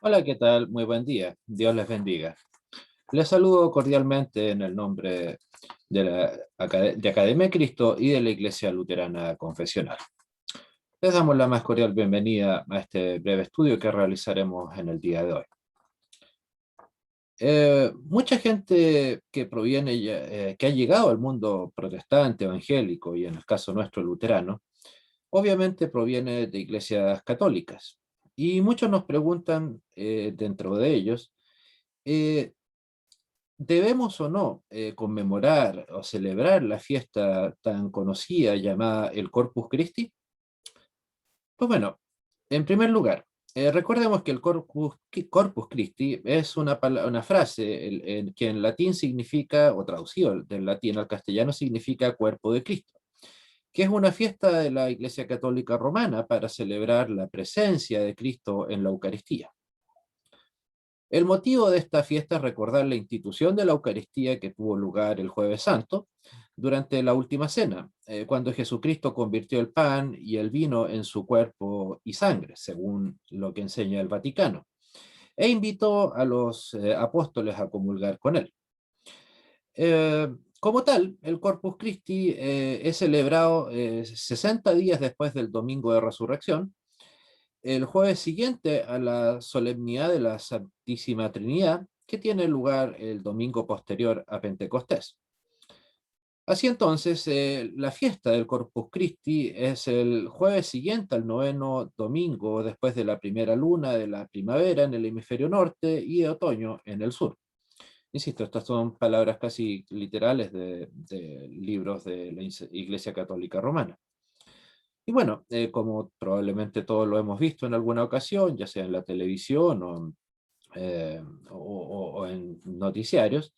Hola, ¿qué tal? Muy buen día. Dios les bendiga. Les saludo cordialmente en el nombre de Academia de Cristo y de la Iglesia Luterana Confesional. Les damos la más cordial bienvenida a este breve estudio que realizaremos en el día de hoy. Mucha gente que que ha llegado al mundo protestante, evangélico y en el caso nuestro luterano, obviamente proviene de iglesias católicas. Y muchos nos preguntan, dentro de ellos, eh, ¿debemos o no conmemorar o celebrar la fiesta tan conocida llamada el Corpus Christi? Pues bueno, en primer lugar, recordemos que el Corpus Christi es una frase que en latín significa, o traducido del latín al castellano, significa cuerpo de Cristo, que es una fiesta de la Iglesia Católica Romana para celebrar la presencia de Cristo en la Eucaristía. El motivo de esta fiesta es recordar la institución de la Eucaristía que tuvo lugar el Jueves Santo durante la Última Cena, cuando Jesucristo convirtió el pan y el vino en su cuerpo y sangre, según lo que enseña el Vaticano, e invitó a los apóstoles a comulgar con él. Como tal, el Corpus Christi es celebrado 60 días después del Domingo de Resurrección, el jueves siguiente a la solemnidad de la Santísima Trinidad, que tiene lugar el domingo posterior a Pentecostés. Así entonces, la fiesta del Corpus Christi es el jueves siguiente al noveno domingo después de la primera luna de la primavera en el hemisferio norte y de otoño en el sur. Insisto, estas son palabras casi literales de libros de la Iglesia Católica Romana. Y bueno, como probablemente todos lo hemos visto en alguna ocasión, ya sea en la televisión eh, o en noticiarios,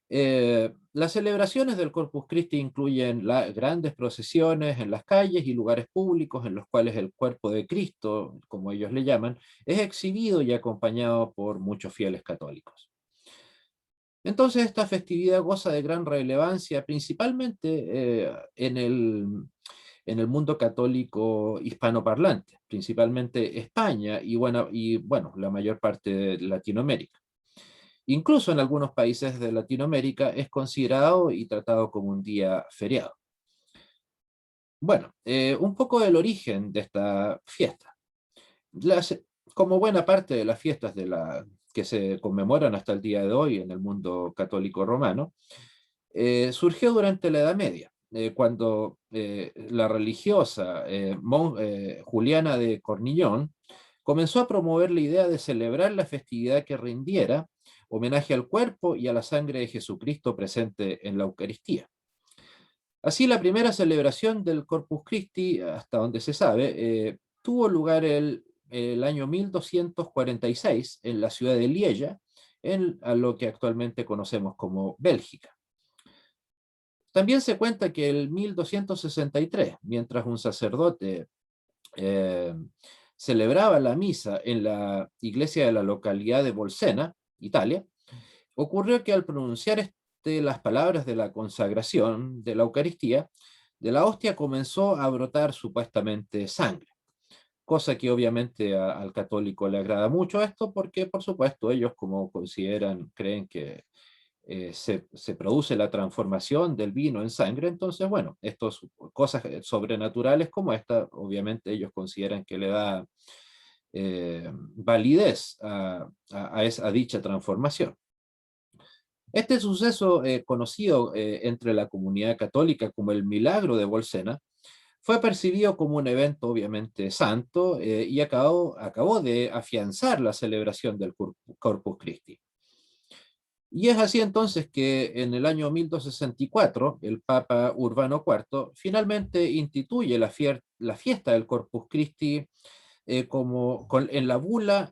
las celebraciones del Corpus Christi incluyen grandes procesiones en las calles y lugares públicos en los cuales el cuerpo de Cristo, como ellos le llaman, es exhibido y acompañado por muchos fieles católicos. Entonces, esta festividad goza de gran relevancia, principalmente en el mundo católico hispanoparlante, principalmente España y bueno, la mayor parte de Latinoamérica. Incluso en algunos países de Latinoamérica es considerado y tratado como un día feriado. Bueno, un poco del origen de esta fiesta. Las- Como buena parte de las fiestas que se conmemoran hasta el día de hoy en el mundo católico romano, surgió durante la Edad Media, cuando la religiosa Juliana de Cornillón comenzó a promover la idea de celebrar la festividad que rindiera homenaje al cuerpo y a la sangre de Jesucristo presente en la Eucaristía. Así, la primera celebración del Corpus Christi, hasta donde se sabe, tuvo lugar el año 1246 en la ciudad de Lieja, a lo que actualmente conocemos como Bélgica. También se cuenta que el 1263, mientras un sacerdote eh, celebraba la misa en la iglesia de la localidad de Bolsena, Italia, ocurrió que al pronunciar las palabras de la consagración de la Eucaristía, de la hostia comenzó a brotar supuestamente sangre, cosa que obviamente al católico le agrada mucho esto porque, por supuesto, ellos como creen que se produce la transformación del vino en sangre, entonces, bueno, cosas sobrenaturales como esta, obviamente ellos consideran que le da validez a dicha transformación. Este suceso, conocido entre la comunidad católica como el milagro de Bolsena, fue percibido como un evento obviamente santo y acabó de afianzar la celebración del Corpus Christi. Y es así entonces que en el año 1264 el Papa Urbano IV finalmente instituye la fiesta del Corpus Christi en la bula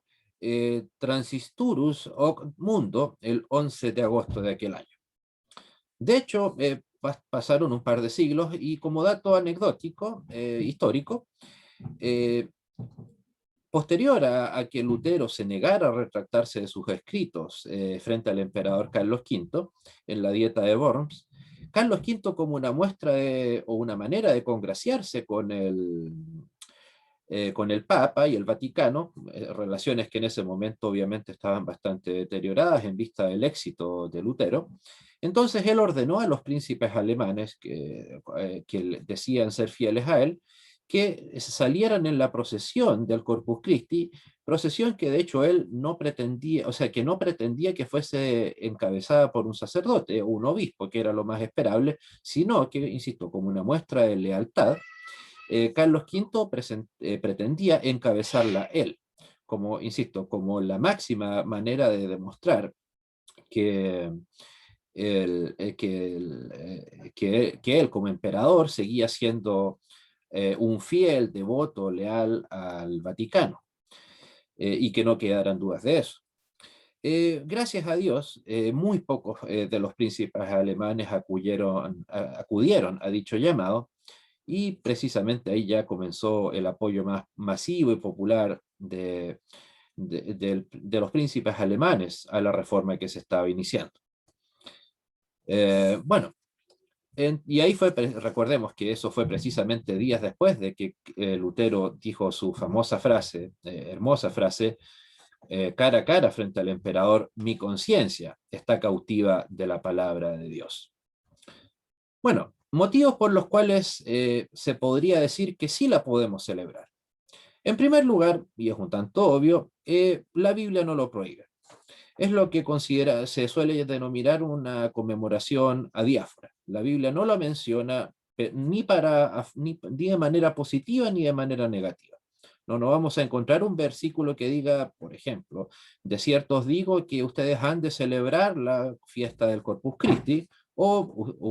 Transisturus Hoc Mundo el 11 de agosto de aquel año. De hecho, pasaron un par de siglos y como dato anecdótico, histórico, eh, posterior a que Lutero se negara a retractarse de sus escritos frente al emperador Carlos V en la Dieta de Worms, Carlos V, como una muestra o una manera de congraciarse con el Papa y el Vaticano, relaciones que en ese momento obviamente estaban bastante deterioradas en vista del éxito de Lutero. Entonces él ordenó a los príncipes alemanes que decían ser fieles a él, que salieran en la procesión del Corpus Christi, procesión que de hecho él no pretendía, o sea, que no pretendía que fuese encabezada por un sacerdote o un obispo, que era lo más esperable, sino que, insisto, como una muestra de lealtad, Carlos V pretendía encabezarla él, como, insisto, como la máxima manera de demostrar que, que él como emperador seguía siendo un fiel, devoto, leal al Vaticano, y que no quedaran dudas de eso. Gracias a Dios, muy pocos de los príncipes alemanes acudieron a dicho llamado, y precisamente ahí ya comenzó el apoyo más masivo y popular de los príncipes alemanes a la reforma que se estaba iniciando. Bueno, y ahí fue, recordemos que eso fue precisamente días después de que Lutero dijo su famosa frase, hermosa frase, cara a cara frente al emperador: mi conciencia está cautiva de la palabra de Dios. Bueno, motivos por los cuales se podría decir que sí la podemos celebrar. En primer lugar, y es un tanto obvio, la Biblia no lo prohíbe. Es lo que se suele denominar una conmemoración adiáfora. La Biblia no lo menciona ni de manera positiva ni de manera negativa. No vamos a encontrar un versículo que diga, por ejemplo, de cierto os digo que ustedes han de celebrar la fiesta del Corpus Christi, o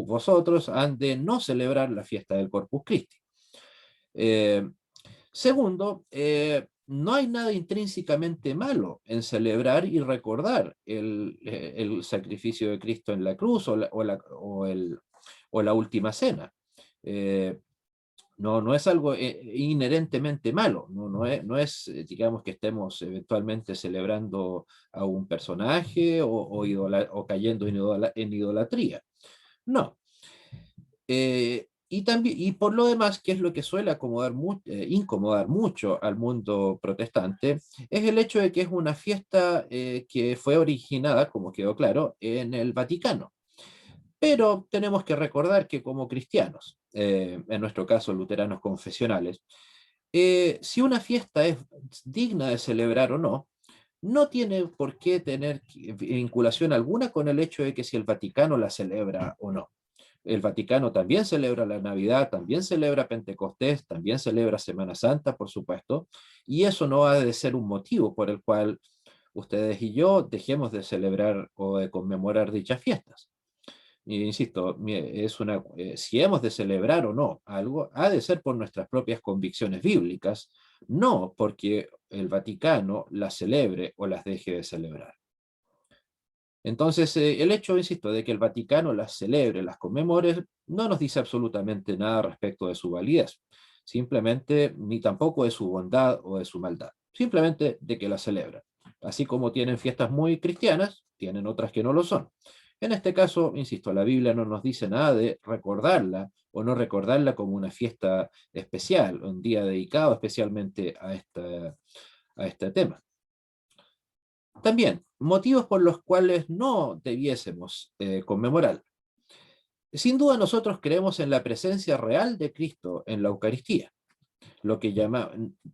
vosotros han de no celebrar la fiesta del Corpus Christi. Segundo, no hay nada intrínsecamente malo en celebrar y recordar el sacrificio de Cristo en la cruz o la última cena. No es algo inherentemente malo, no es, digamos, que estemos eventualmente celebrando a un personaje o cayendo en idolatría. No. Y por lo demás, que es lo que suele incomodar mucho al mundo protestante, es el hecho de que es una fiesta que fue originada, como quedó claro, en el Vaticano. Pero tenemos que recordar que como cristianos, en nuestro caso luteranos confesionales, si una fiesta es digna de celebrar o no, no tiene por qué tener vinculación alguna con el hecho de que si el Vaticano la celebra o no. El Vaticano también celebra la Navidad, también celebra Pentecostés, también celebra Semana Santa, por supuesto, y eso no ha de ser un motivo por el cual ustedes y yo dejemos de celebrar o de conmemorar dichas fiestas. Insisto, si hemos de celebrar o no algo, ha de ser por nuestras propias convicciones bíblicas, no porque el Vaticano las celebre o las deje de celebrar. Entonces, el hecho, insisto, de que el Vaticano las celebre, las conmemore, no nos dice absolutamente nada respecto de su validez, simplemente, ni tampoco de su bondad o de su maldad, simplemente de que las celebran. Así como tienen fiestas muy cristianas, tienen otras que no lo son. En este caso, insisto, la Biblia no nos dice nada de recordarla o no recordarla como una fiesta especial, un día dedicado especialmente a este tema. También, motivos por los cuales no debiésemos conmemorar. Sin duda nosotros creemos en la presencia real de Cristo en la Eucaristía,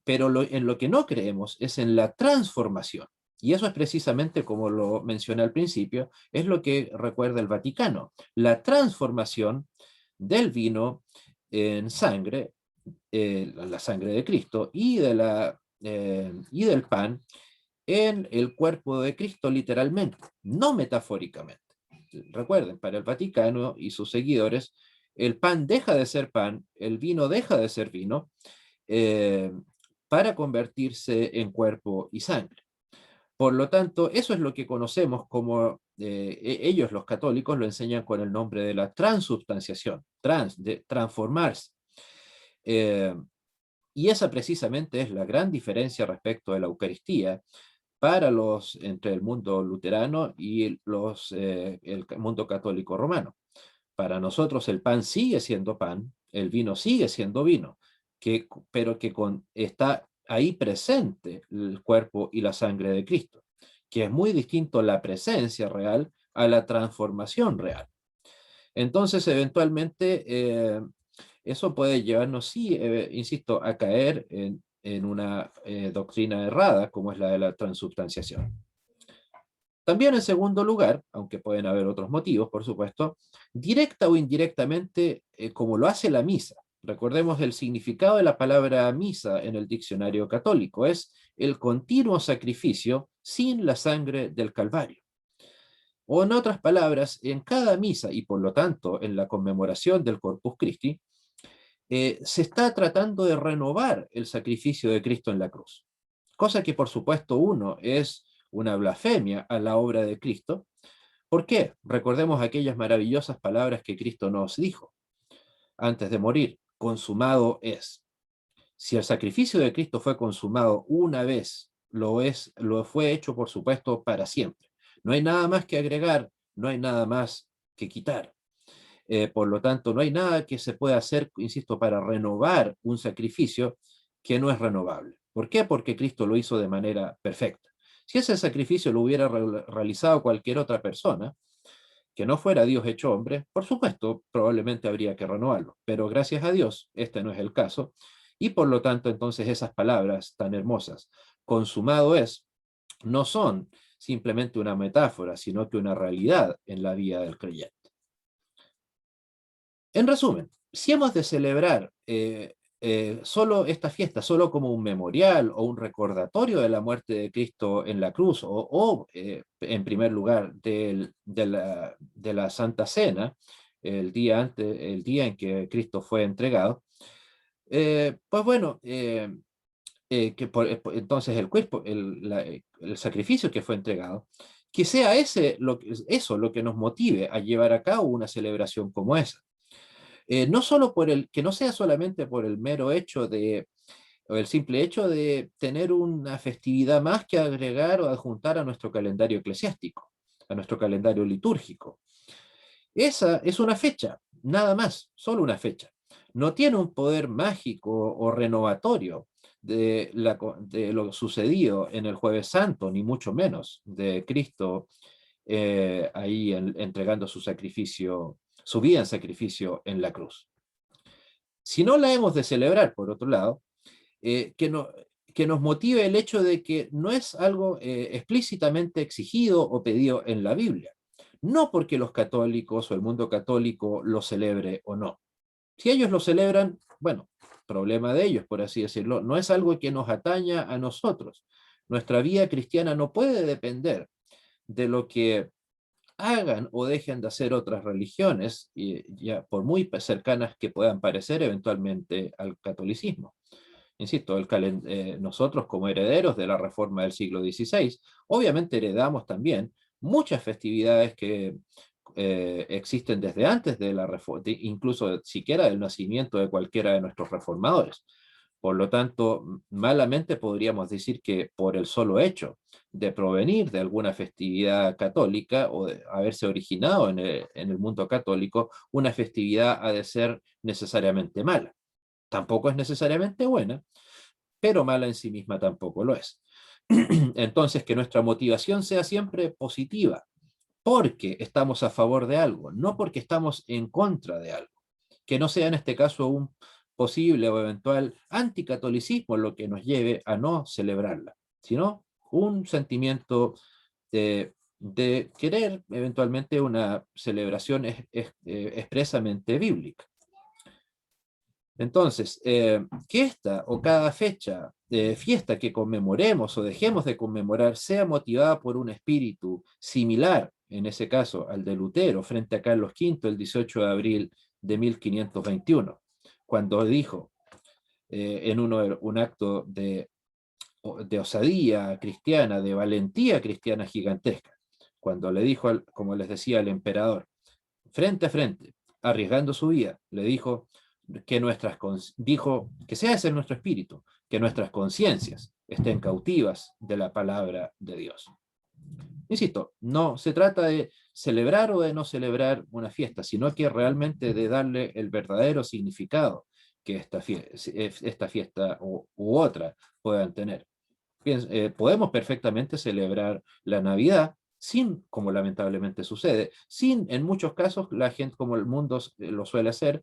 pero en lo que no creemos es en la transformación. Y eso es precisamente, como lo mencioné al principio, es lo que recuerda el Vaticano, la transformación del vino en sangre, la sangre de Cristo, y del pan en el cuerpo de Cristo literalmente, no metafóricamente. Recuerden, para el Vaticano y sus seguidores, el pan deja de ser pan, el vino deja de ser vino, eh, para convertirse en cuerpo y sangre. Por lo tanto, eso es lo que conocemos como, ellos los católicos lo enseñan con el nombre de la transubstanciación, de transformarse. Y esa precisamente es la gran diferencia respecto de la Eucaristía, entre el mundo luterano y el mundo católico romano. Para nosotros el pan sigue siendo pan, el vino sigue siendo vino. pero está ahí presente el cuerpo y la sangre de Cristo, que es muy distinto la presencia real a la transformación real. Entonces, eventualmente, eso puede llevarnos, sí, insisto, a caer en una doctrina errada, como es la de la transubstanciación. También, en segundo lugar, aunque pueden haber otros motivos, por supuesto, directa o indirectamente, como lo hace la misa. Recordemos el significado de la palabra misa en el diccionario católico, es el continuo sacrificio sin la sangre del Calvario. O en otras palabras, en cada misa y por lo tanto en la conmemoración del Corpus Christi, se está tratando de renovar el sacrificio de Cristo en la cruz. Cosa que por supuesto es una blasfemia a la obra de Cristo. ¿Por qué? Recordemos aquellas maravillosas palabras que Cristo nos dijo antes de morir: consumado es. Si el sacrificio de Cristo fue consumado una vez, lo fue hecho por supuesto para siempre. No hay nada más que agregar, no hay nada más que quitar. Por lo tanto, no hay nada que se pueda hacer, insisto, para renovar un sacrificio que no es renovable. ¿Por qué? Porque Cristo lo hizo de manera perfecta. Si ese sacrificio lo hubiera realizado cualquier otra persona, que no fuera Dios hecho hombre, por supuesto, probablemente habría que renovarlo. Pero gracias a Dios, este no es el caso. Y por lo tanto, entonces, esas palabras tan hermosas, consumado es, no son simplemente una metáfora, sino que una realidad en la vida del creyente. En resumen, si hemos de celebrar solo esta fiesta, solo como un memorial o un recordatorio de la muerte de Cristo en la cruz, en primer lugar de la Santa Cena, el día en que Cristo fue entregado, pues bueno, entonces el cuerpo, el sacrificio que fue entregado, que sea eso lo que nos motive a llevar a cabo una celebración como esa. No solo que no sea solamente por el mero hecho o el simple hecho de tener una festividad más que agregar o adjuntar a nuestro calendario eclesiástico, a nuestro calendario litúrgico. Esa es una fecha, nada más, solo una fecha. No tiene un poder mágico o renovatorio de lo sucedido en el Jueves Santo, ni mucho menos de Cristo ahí entregando su sacrificio, su vida en sacrificio en la cruz. Si no la hemos de celebrar, por otro lado, que nos motive el hecho de que no es algo explícitamente exigido o pedido en la Biblia. No porque los católicos o el mundo católico lo celebre o no. Si ellos lo celebran, bueno, problema de ellos, por así decirlo. No es algo que nos ataña a nosotros. Nuestra vida cristiana no puede depender de lo que hagan o dejen de hacer otras religiones, ya por muy cercanas que puedan parecer eventualmente al catolicismo. Insisto, nosotros como herederos de la reforma del siglo XVI, obviamente heredamos también muchas festividades que existen desde antes de la reforma, incluso siquiera del nacimiento de cualquiera de nuestros reformadores. Por lo tanto, malamente podríamos decir que por el solo hecho de provenir de alguna festividad católica o de haberse originado en el mundo católico, una festividad ha de ser necesariamente mala. Tampoco es necesariamente buena, pero mala en sí misma tampoco lo es. Entonces, que nuestra motivación sea siempre positiva, porque estamos a favor de algo, no porque estamos en contra de algo. Que no sea en este caso un posible o eventual anticatolicismo lo que nos lleve a no celebrarla, sino un sentimiento de querer eventualmente una celebración expresamente bíblica. Entonces, que esta o cada fecha, fiesta que conmemoremos o dejemos de conmemorar sea motivada por un espíritu similar, en ese caso, al de Lutero, frente a Carlos V el 18 de abril de 1521, cuando dijo en un acto de osadía cristiana, de valentía cristiana gigantesca, cuando le dijo, como les decía, al emperador, frente a frente, arriesgando su vida, le dijo dijo que sea ese nuestro espíritu, que nuestras conciencias estén cautivas de la palabra de Dios. Insisto, no se trata de celebrar o de no celebrar una fiesta, sino que realmente de darle el verdadero significado que esta fiesta u otra puedan tener. Podemos perfectamente celebrar la Navidad sin, como lamentablemente sucede, sin, en muchos casos, la gente, como el mundo lo suele hacer,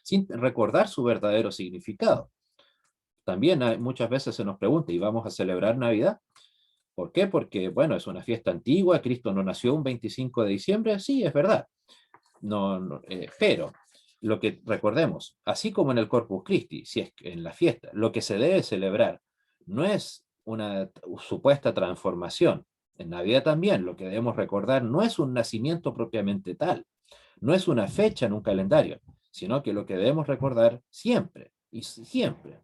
sin recordar su verdadero significado. También muchas veces se nos pregunta, ¿y vamos a celebrar Navidad? ¿Por qué? Porque, bueno, es una fiesta antigua, Cristo no nació un 25 de diciembre, sí, es verdad. Pero lo que recordemos, así como en el Corpus Christi, si es que en la fiesta, lo que se debe celebrar no es una supuesta transformación. En Navidad también lo que debemos recordar no es un nacimiento propiamente tal, no es una fecha en un calendario, sino que lo que debemos recordar siempre, y siempre,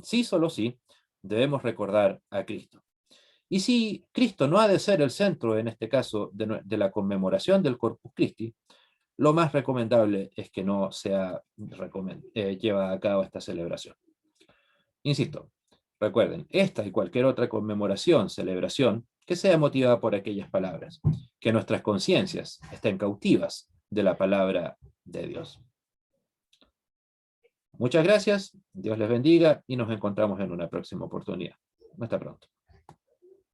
sí, solo sí, debemos recordar a Cristo. Y si Cristo no ha de ser el centro, en este caso, de la conmemoración del Corpus Christi, lo más recomendable es que no sea lleva a cabo esta celebración. Insisto, recuerden, esta y cualquier otra conmemoración, celebración, que sea motivada por aquellas palabras, que nuestras conciencias estén cautivas de la palabra de Dios. Muchas gracias, Dios les bendiga y nos encontramos en una próxima oportunidad. Hasta pronto.